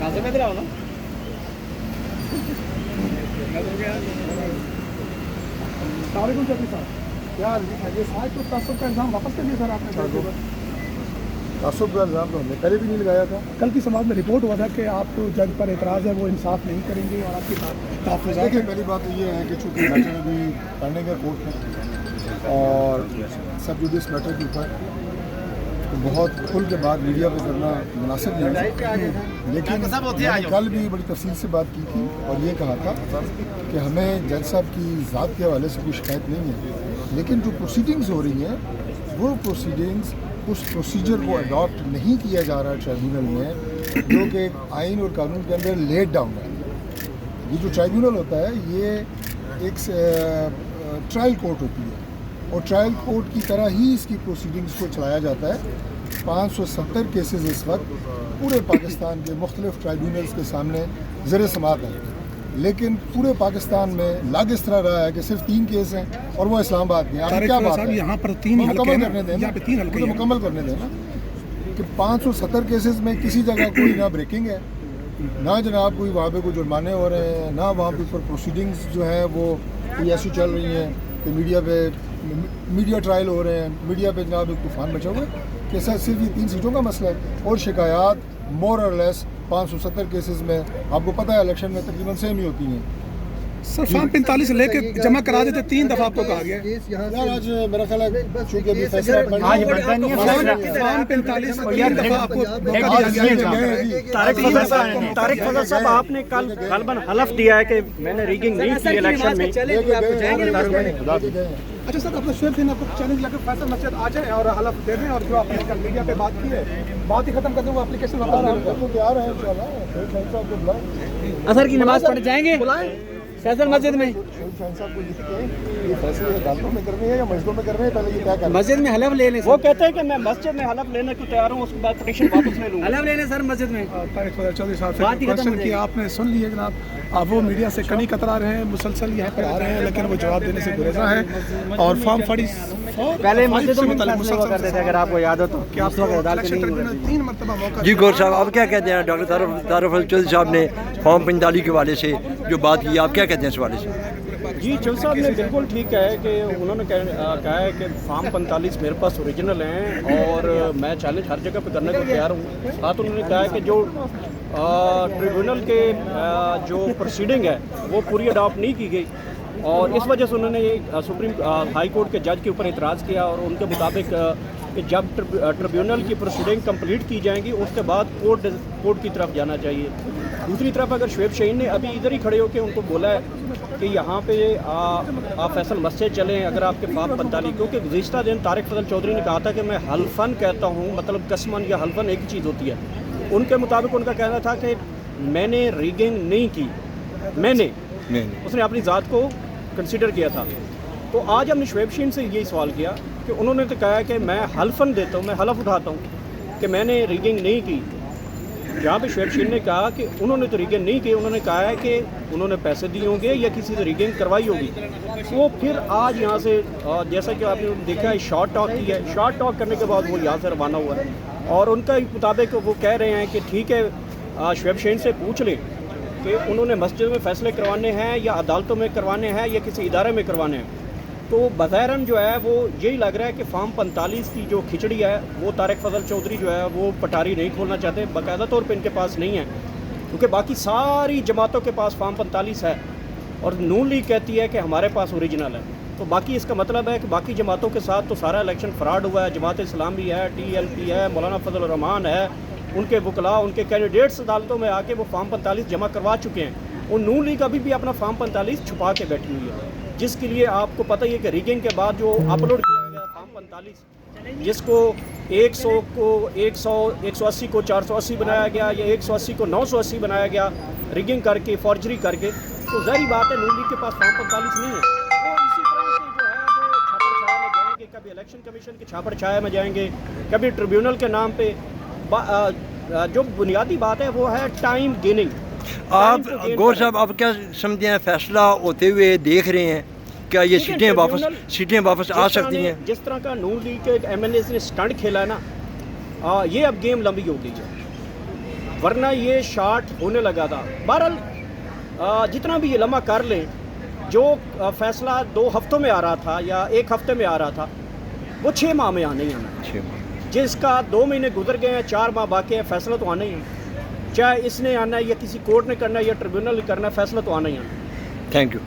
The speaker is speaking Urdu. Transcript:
تعصب کا الزام تو ہم نے پہلے بھی نہیں لگایا تھا. کل کی سماعت میں رپورٹ ہوا تھا کہ آپ کو جج پر اعتراض ہے وہ انصاف نہیں کریں گے اور آپ کی تحفظات. دیکھیں پہلی بات تو یہ ہے کہ چونکہ میٹر ابھی پڑھنے کا کورٹ میں اور سب جوڈیس میٹر کے اوپر بہت کھل کے بعد میڈیا پہ کرنا مناسب نہیں ہے. لیکن میں نے کل بھی بڑی تفصیل سے بات کی تھی اور یہ کہا تھا کہ ہمیں جج صاحب کی ذات کے حوالے سے کوئی شکایت نہیں ہے, لیکن جو پروسیڈنگز ہو رہی ہیں وہ پروسیڈنگز اس پروسیجر کو اڈاپٹ نہیں کیا جا رہا ٹریبیونل میں جو کہ آئین اور قانون کے اندر لیٹ ڈاؤن ہے. یہ جو ٹریبیونل ہوتا ہے یہ ایک ٹرائل کورٹ ہوتی ہے اور ٹرائل کورٹ کی طرح ہی اس کی پروسیڈنگز کو چلایا جاتا ہے. 570 کیسز اس وقت پورے پاکستان کے مختلف ٹرائبیونلز کے سامنے زیر سماعت ہیں, لیکن پورے پاکستان میں لاگ اس طرح رہا ہے کہ صرف 3 کیس ہیں اور وہ اسلام آباد میں. آپ کیا بات ہے, یہاں پر 3 مکمل کرنے دیں نا, مکمل کرنے دیں نا کہ 570 کیسز میں کسی جگہ کوئی نہ بریکنگ ہے, نہ جناب کوئی وہاں پہ کوئی جرمانے ہو رہے ہیں, نہ وہاں پہ پروسیڈنگز جو ہیں وہ کوئی ایسی چل رہی ہیں کہ میڈیا ٹرائل ہو رہے ہیں, میڈیا پہ جناب ایک طوفان مچا ہوا ہے. کہ سر صرف یہ 3 سیٹوں کا مسئلہ ہے اور شکایات مور اور لیس 570 کیسز میں آپ کو پتہ ہے الیکشن میں تقریباً سیم ہی ہوتی ہیں. سر فارم 45 لے کے جمع کرا دیتے 3 دفعہ آپ کو کہا گیا یار آج میرا خیال ہے چونکہ ابھی فیصلہ فارم 45 3 دفعہ آپ کو طارق فضل صاحب آپ نے کل غالباً حلف دیا ہے کہ میں نے ریگنگ نہیں کی الیکشن میں. اچھا سر اپنا شیخ دن آپ کو چیلنج لگے فیصل مسجد آ جائیں اور حلف دے دیں اور جو آپ نے کل میڈیا پہ بات کی ہے بات ہی ختم کر دیں وہ اپلیکیشن واپس تیار ہیں انشاءاللہ. اثر کی نماز پڑھ جائیں گے فیصل مسجد میں, یہ فیصلے عدالتوں میں کرنے ہیں یا مسجدوں میں کرنے ہیں, پہلے یہ طے کرنا. مسجد میں حلف لے لیں. وہ کہتے ہیں کہ میں مسجد میں حلف لینے کو تیار ہوں, اس کے بعد پٹیشن واپس لے لوں. حلف لینے سر مسجد میں. طارق فضل چودھری صاحب سے کوشچن کیا آپ نے سن لیے جناب, آپ وہ میڈیا سے کمی کترا رہے ہیں, مسلسل یہاں پہ آ رہے ہیں لیکن وہ جواب دینے سے گریزاں ہیں اور فارم 44 پہلے مسجدوں میں فیصلے ہوا کرتے تھے اگر آپ کو یاد ہو تو کہ آپ کو الیکشن ٹربیونل 3 مرتبہ موقع. جی گور صاحب آپ کیا کہتے ہیں ڈاکٹر طارق فضل چودھری صاحب نے فارم 45 کے حوالے سے جو بات کی, آپ کیا کہتے ہیں اس حوالے سے؟ جی چودھری صاحب نے بالکل ٹھیک ہے کہ انہوں نے کہا ہے کہ فارم 45 میرے پاس اوریجنل ہیں اور میں چیلنج ہر جگہ پہ کرنے کو تیار ہوں. ساتھ انہوں نے کہا ہے کہ جو ٹریبیونل کے جو پروسیڈنگ ہے وہ پوری اڈاپٹ نہیں کی گئی اور اس وجہ سے انہوں نے سپریم ہائی کورٹ کے جج کے اوپر اعتراض کیا اور ان کے مطابق کہ جب ٹریبیونل کی پروسیڈنگ کمپلیٹ کی جائیں گی اس کے بعد کورٹ کی طرف جانا چاہیے. دوسری طرف اگر شعیب شاہین نے ابھی ادھر ہی کھڑے ہو کے ان کو بولا ہے کہ یہاں پہ آپ فیصل مسجد چلیں اگر آپ کے فارم 45, کیونکہ گزشتہ دن طارق فضل چودھری نے کہا تھا کہ میں حلفاً کہتا ہوں, مطلب قسماً یا حلفاً ایک چیز ہوتی ہے. ان کے مطابق ان کا کہنا تھا کہ میں نے ریگنگ نہیں کی, میں نے اس نے اپنی ذات کو کنسیڈر کیا تھا. تو آج ہم نے شعیب شاہین سے یہی سوال کیا کہ انہوں نے تو کہا ہے کہ میں حلفاً دیتا ہوں, میں حلف اٹھاتا ہوں کہ میں نے ریگنگ نہیں کی. جہاں پہ شعیب شاہین نے کہا کہ انہوں نے تو ریگنگ نہیں کی, انہوں نے کہا ہے کہ انہوں نے پیسے دیے ہوں گے یا کسی سے ریگنگ کروائی ہوگی. وہ پھر آج یہاں سے جیسا کہ آپ نے دیکھا ہے شارٹ ٹاک کی ہے, شارٹ ٹاک کرنے کے بعد وہ یہاں سے روانہ ہوا ہے اور ان کا مطابق وہ کہہ رہے ہیں کہ ٹھیک ہے شعیب شاہین سے پوچھ لیں کہ انہوں نے مسجد میں فیصلے کروانے ہیں یا عدالتوں میں کروانے ہیں یا کسی ادارے میں کروانے ہیں. تو بظاہراً جو ہے وہ یہی لگ رہا ہے کہ فارم 45 کی جو کھچڑی ہے وہ طارق فضل چودھری جو ہے وہ پٹاری نہیں کھولنا چاہتے, باقاعدہ طور پہ ان کے پاس نہیں ہے کیونکہ باقی ساری جماعتوں کے پاس فارم 45 ہے اور نون لیگ کہتی ہے کہ ہمارے پاس اوریجنل ہے. تو باقی اس کا مطلب ہے کہ باقی جماعتوں کے ساتھ تو سارا الیکشن فراڈ ہوا ہے. جماعت اسلامی ہے, TLP ہے, مولانا فضل الرحمان ہے, ان کے وکلاء, ان کے کینڈیڈیٹس عدالتوں میں آ کے وہ فارم 45 جمع کروا چکے ہیں. اور نون لیگ ابھی بھی اپنا فارم 45 چھپا کے بیٹھی ہوئی ہے, جس کے لیے آپ کو پتہ ہی ہے کہ ریگنگ کے بعد جو اپلوڈ کیا گیا فارم 45 جس کو 100 کو 180 کو 480 بنایا گیا یا 180 کو 980 بنایا گیا ریگنگ کر کے, فارجری کر کے, تو ظاہری بات ہے نون لیگ کے پاس فارم 45 نہیں ہے. وہ اسی طرح سے جو ہے وہ چھاپڑ چھایا میں جائیں گے, کبھی الیکشن کمیشن کے چھاپڑ چھایا میں جائیں گے, کبھی ٹریبیونل کے نام پہ. جو بنیادی بات ہے وہ ہے ٹائم گیننگ. آپ گور صاحب آپ کیا سمجھتے ہیں فیصلہ ہوتے ہوئے دیکھ رہے ہیں, کیا یہ سیٹیں واپس آ سکتی ہیں؟ جس طرح کا نون لیگ کے MLAs نے سٹنٹ کھیلا ہے نا, یہ اب گیم لمبی ہو گئی ہے. ورنہ یہ شارٹ ہونے لگا تھا. بہرحال جتنا بھی یہ لمحہ کر لیں, جو فیصلہ 2 ہفتوں میں آ رہا تھا یا 1 ہفتے میں آ رہا تھا, وہ 6 ماہ میں آنا ہی آنا ہے. جس کا 2 مہینے گزر گئے ہیں, 4 ماہ باقی ہیں, فیصلہ تو آنا ہی ہے. چاہے اس نے آنا ہے یا کسی کورٹ نے کرنا ہے یا ٹریبیونل نے کرنا ہے, فیصلہ تو آنا ہی آنا ہے. Thank you.